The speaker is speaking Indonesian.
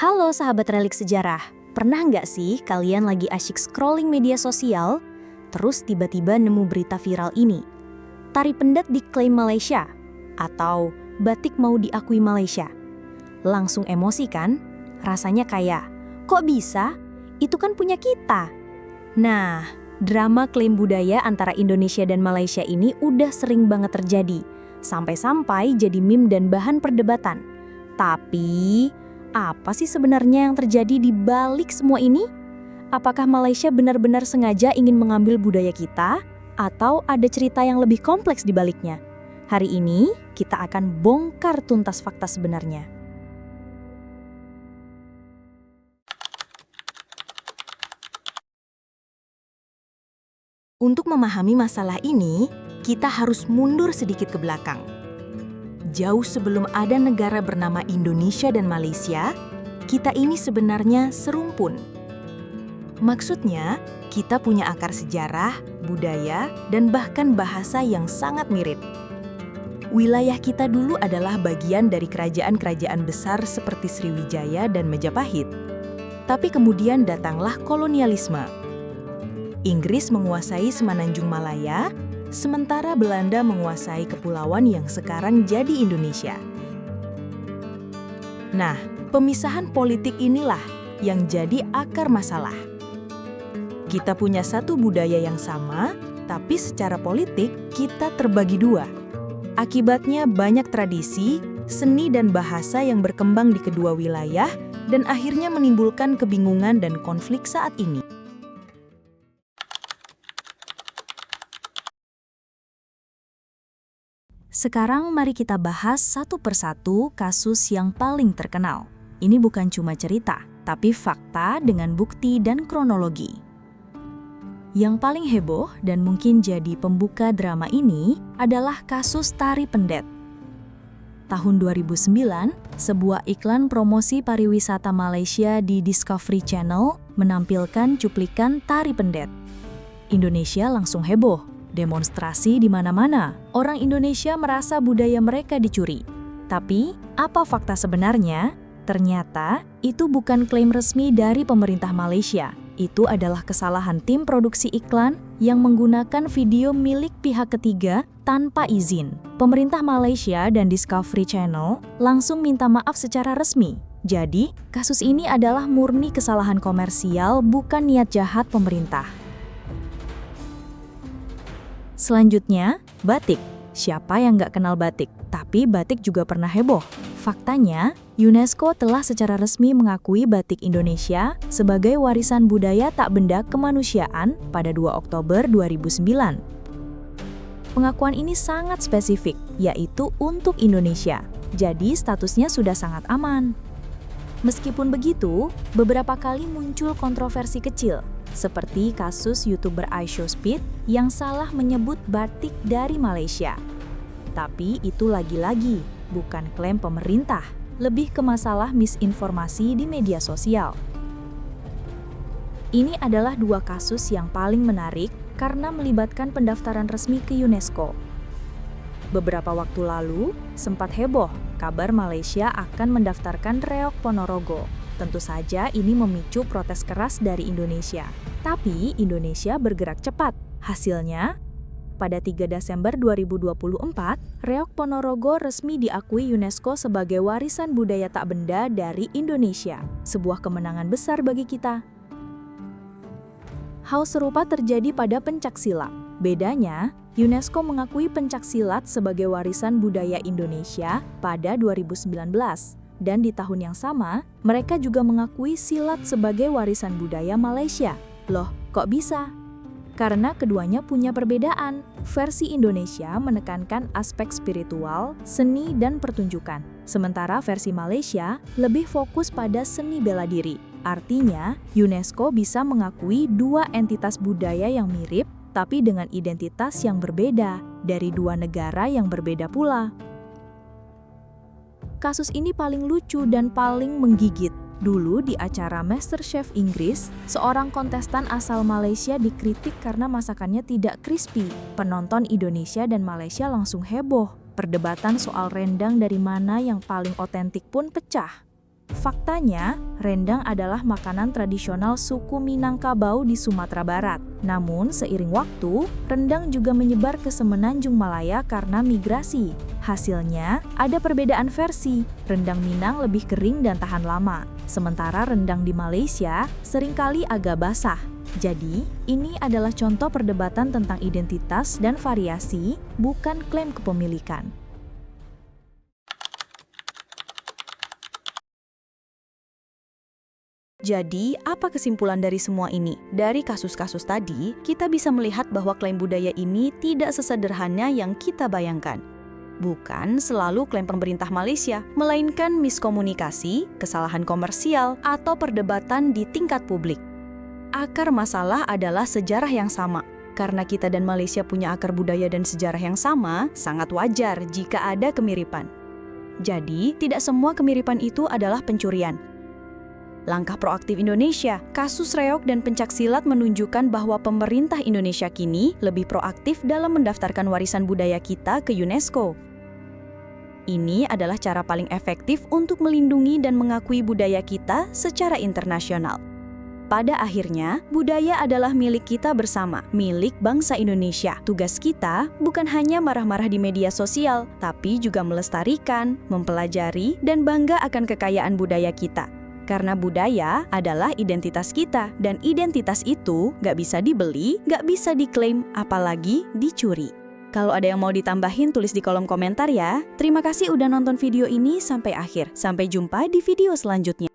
Halo sahabat relik sejarah, pernah nggak sih kalian lagi asyik scrolling media sosial, terus tiba-tiba nemu berita viral ini? Tari Pendet diklaim Malaysia, atau batik mau diakui Malaysia. Langsung emosi kan? Rasanya kayak, kok bisa? Itu kan punya kita. Nah, drama klaim budaya antara Indonesia dan Malaysia ini udah sering banget terjadi, sampai-sampai jadi meme dan bahan perdebatan. Tapi, apa sih sebenarnya yang terjadi di balik semua ini? Apakah Malaysia benar-benar sengaja ingin mengambil budaya kita? Atau ada cerita yang lebih kompleks di baliknya? Hari ini, kita akan bongkar tuntas fakta sebenarnya. Untuk memahami masalah ini, kita harus mundur sedikit ke belakang. Jauh sebelum ada negara bernama Indonesia dan Malaysia, kita ini sebenarnya serumpun. Maksudnya, kita punya akar sejarah, budaya, dan bahkan bahasa yang sangat mirip. Wilayah kita dulu adalah bagian dari kerajaan-kerajaan besar seperti Sriwijaya dan Majapahit. Tapi kemudian datanglah kolonialisme. Inggris menguasai Semenanjung Malaya, sementara Belanda menguasai kepulauan yang sekarang jadi Indonesia. Nah, pemisahan politik inilah yang jadi akar masalah. Kita punya satu budaya yang sama, tapi secara politik kita terbagi dua. Akibatnya banyak tradisi, seni dan bahasa yang berkembang di kedua wilayah dan akhirnya menimbulkan kebingungan dan konflik saat ini. Sekarang mari kita bahas satu persatu kasus yang paling terkenal. Ini bukan cuma cerita, tapi fakta dengan bukti dan kronologi. Yang paling heboh dan mungkin jadi pembuka drama ini adalah kasus Tari Pendet. Tahun 2009, sebuah iklan promosi pariwisata Malaysia di Discovery Channel menampilkan cuplikan Tari Pendet. Indonesia langsung heboh. Demonstrasi di mana-mana, orang Indonesia merasa budaya mereka dicuri. Tapi, apa fakta sebenarnya? Ternyata, itu bukan klaim resmi dari pemerintah Malaysia. Itu adalah kesalahan tim produksi iklan yang menggunakan video milik pihak ketiga tanpa izin. Pemerintah Malaysia dan Discovery Channel langsung minta maaf secara resmi. Jadi, kasus ini adalah murni kesalahan komersial, bukan niat jahat pemerintah. Selanjutnya, batik. Siapa yang nggak kenal batik? Tapi batik juga pernah heboh. Faktanya, UNESCO telah secara resmi mengakui batik Indonesia sebagai warisan budaya tak benda kemanusiaan pada 2 Oktober 2009. Pengakuan ini sangat spesifik, yaitu untuk Indonesia. Jadi statusnya sudah sangat aman. Meskipun begitu, beberapa kali muncul kontroversi kecil, seperti kasus YouTuber iShowSpeed yang salah menyebut batik dari Malaysia. Tapi itu lagi-lagi bukan klaim pemerintah, lebih ke masalah misinformasi di media sosial. Ini adalah dua kasus yang paling menarik karena melibatkan pendaftaran resmi ke UNESCO. Beberapa waktu lalu, sempat heboh kabar Malaysia akan mendaftarkan Reok Ponorogo. Tentu saja ini memicu protes keras dari Indonesia. Tapi Indonesia bergerak cepat. Hasilnya, pada 3 Desember 2024, Reok Ponorogo resmi diakui UNESCO sebagai warisan budaya tak benda dari Indonesia. Sebuah kemenangan besar bagi kita. Hal serupa terjadi pada pencaksilat. Bedanya, UNESCO mengakui pencaksilat sebagai warisan budaya Indonesia pada 2019. Dan di tahun yang sama, mereka juga mengakui silat sebagai warisan budaya Malaysia. Loh, kok bisa? Karena keduanya punya perbedaan. Versi Indonesia menekankan aspek spiritual, seni, dan pertunjukan. Sementara versi Malaysia lebih fokus pada seni bela diri. Artinya, UNESCO bisa mengakui dua entitas budaya yang mirip, tapi dengan identitas yang berbeda, dari dua negara yang berbeda pula. Kasus ini paling lucu dan paling menggigit. Dulu di acara MasterChef Inggris, seorang kontestan asal Malaysia dikritik karena masakannya tidak crispy. Penonton Indonesia dan Malaysia langsung heboh. Perdebatan soal rendang dari mana yang paling otentik pun pecah. Faktanya, rendang adalah makanan tradisional suku Minangkabau di Sumatera Barat. Namun, seiring waktu, rendang juga menyebar ke Semenanjung Malaya karena migrasi. Hasilnya, ada perbedaan versi. Rendang Minang lebih kering dan tahan lama, sementara rendang di Malaysia seringkali agak basah. Jadi, ini adalah contoh perdebatan tentang identitas dan variasi, bukan klaim kepemilikan. Jadi, apa kesimpulan dari semua ini? Dari kasus-kasus tadi, kita bisa melihat bahwa klaim budaya ini tidak sesederhana yang kita bayangkan. Bukan selalu klaim pemerintah Malaysia, melainkan miskomunikasi, kesalahan komersial, atau perdebatan di tingkat publik. Akar masalah adalah sejarah yang sama. Karena kita dan Malaysia punya akar budaya dan sejarah yang sama, sangat wajar jika ada kemiripan. Jadi, tidak semua kemiripan itu adalah pencurian. Langkah proaktif Indonesia, kasus reog dan pencaksilat menunjukkan bahwa pemerintah Indonesia kini lebih proaktif dalam mendaftarkan warisan budaya kita ke UNESCO. Ini adalah cara paling efektif untuk melindungi dan mengakui budaya kita secara internasional. Pada akhirnya, budaya adalah milik kita bersama, milik bangsa Indonesia. Tugas kita bukan hanya marah-marah di media sosial, tapi juga melestarikan, mempelajari, dan bangga akan kekayaan budaya kita. Karena budaya adalah identitas kita, dan identitas itu nggak bisa dibeli, nggak bisa diklaim, apalagi dicuri. Kalau ada yang mau ditambahin, tulis di kolom komentar ya. Terima kasih udah nonton video ini sampai akhir. Sampai jumpa di video selanjutnya.